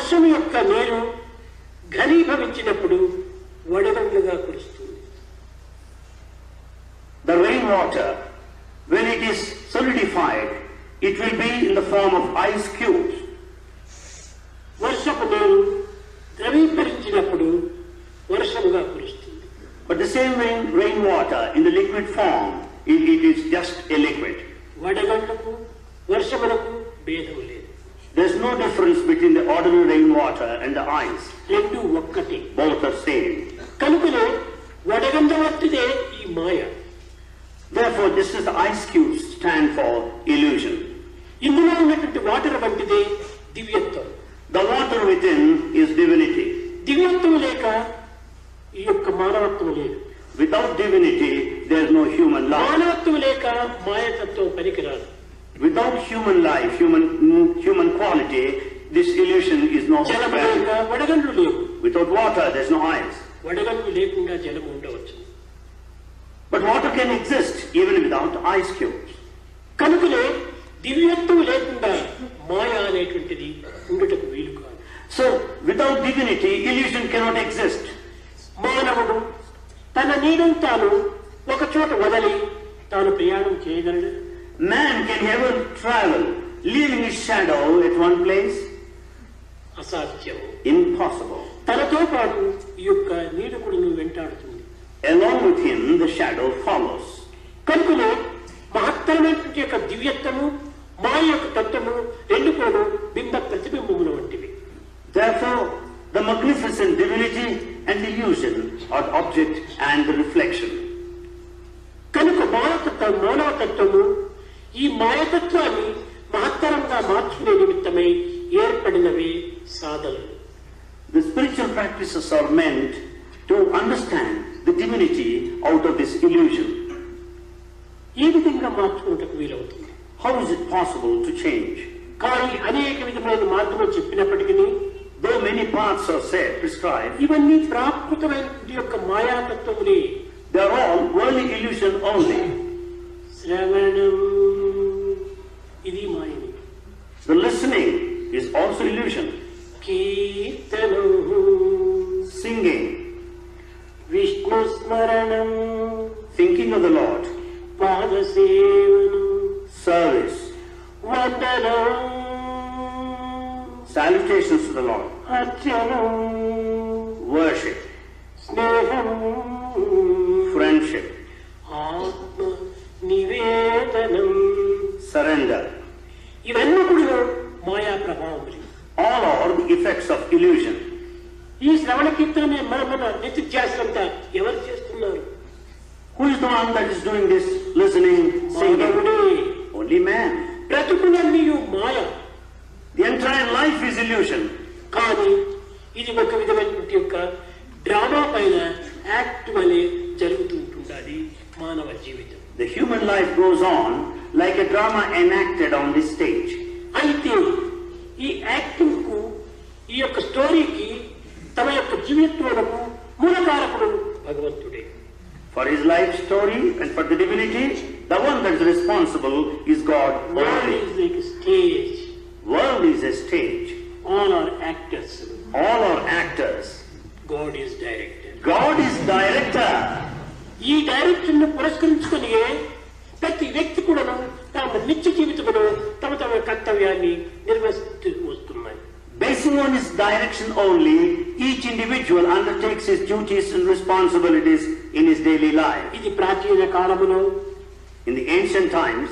వర్షం యొక్క నీరు ఘనీభవించినప్పుడు వడగండ్లుగా కురుస్తుంది. The rainwater, when it is solidified, it will be in the form of ice cubes. వర్షపు నీరు ద్రవీకరించినప్పుడు వర్షముగా కురుస్తుంది. But the same rainwater in the liquid form, it is just a liquid. వడగండ్లకు వర్షములకు భేదం లేదు. There's no difference between the ordinary rainwater and the ice. రెండు ఒక్కటే. Both are same. కనుకనే వడగండ్ల వంటిదే ఈ మాయ. Therefore, this is the ice cubes stand for illusion. ఇందులో ఉన్నటువంటి వాటర్ వంటిదే దివ్యత్వం. The water within is divinity. దివ్యత్వం లేక ఈ యొక్క మానవత్వం లేదు. Without divinity, there is no human life. మానవత్వం లేక మాయతత్వం పనికిరాదు. Without human life, human quality, this illusion is no జలము లేక value. వడగండ్లు లేవు. Without water, there is no ice. వడగండ్లు లేకుండా జలము ఉండవచ్చు. But water can exist even without ice cubes. కనుకనే దివ్యత్వం లేకుండా మాయ అనేటువంటిది ఉండుటకు వీలు కాదు. So, without divinity, illusion cannot exist. మానవుడు తన నీడను తాను ఒక చోట వదలి తాను ప్రయాణం చేయగలడు. Man can ever travel, leaving his shadow at one place? అసాధ్యం. Impossible. తనతో పాటు ఈ యొక్క నీడ కూడా నువ్వు వెంటాడుతుంది. Along with him, the shadow follows. కనుకనే మహత్తరమైనటువంటి యొక్క దివ్యత్వము మాయ యొక్క తత్వము రెండు కూడా బింబ ప్రతిబింబముల వంటివి. Therefore, the magnificent divinity and illusion are the object and the reflection. కనుక మానవతత్వము ఈ మాయతత్వాన్ని మహత్తరంగా మార్చుకునే నిమిత్తమై ఏర్పడినవి సాధనలు. The spiritual practices are meant to understand the divinity out of this illusion. ఏ విధంగా మార్చుకున్నటకు వీలవుతుంది? How is it possible to change? కానీ అనేక విధమైన మార్గములు చెప్పినప్పటికీ Though many paths are said, prescribed, ఇవన్నీ ప్రాకృతమైన యొక్క మాయాతత్వములే. they are all worldly illusion only. శ్రవణం ఇది మాయని. The listening is also illusion. కీర్తనం Singing, విష్ణు స్మరణం thinking of the Lord, పాదసేవనం service, వందనం salutations to the Lord, అర్చనం worship, స్నేహం friendship, ఆత్మ నివేదనం. surrender. ఇవన్నీ కూడా మాయా ప్రభావములు. All are the effects of illusion. ఈ శ్రవణ కీర్తన మన నిత్యాసంతా ఎవరు చేస్తున్నారు? Who is the one that is doing this listening, singing? మానవుడే. Only man. బ్రతుకులన్నీ Maya. The entire life is illusion. కానీ ఇది ఒక విధమైనటువంటి యొక్క డ్రామా పైన యాక్ట్ వలె జరుగుతూ ఉంటుండాలి మానవ జీవితం. The human life goes on like a drama enacted on this stage. అయితే ఈ యాక్టింగ్ కు ఈ యొక్క స్టోరీకి తమ యొక్క జీవిత్వములకు మూలకారకుడు భగవంతుడే. For his life story and for the divinity, the one that is responsible is God World only. is like a stage. World is a stage. All are actors. All are actors. God is director. God is director. ఈ direction ను పురస్కరించుకుని ప్రతి వ్యక్తి కూడా తమ నిత్య జీవితంలో తమ తమ కర్తవ్యాన్ని నిర్వహిస్తూ వస్తున్నాయి. Basing on his direction only, each individual undertakes his duties and responsibilities in his daily life. ఇది ప్రాచీన కాలములో In the ancient times,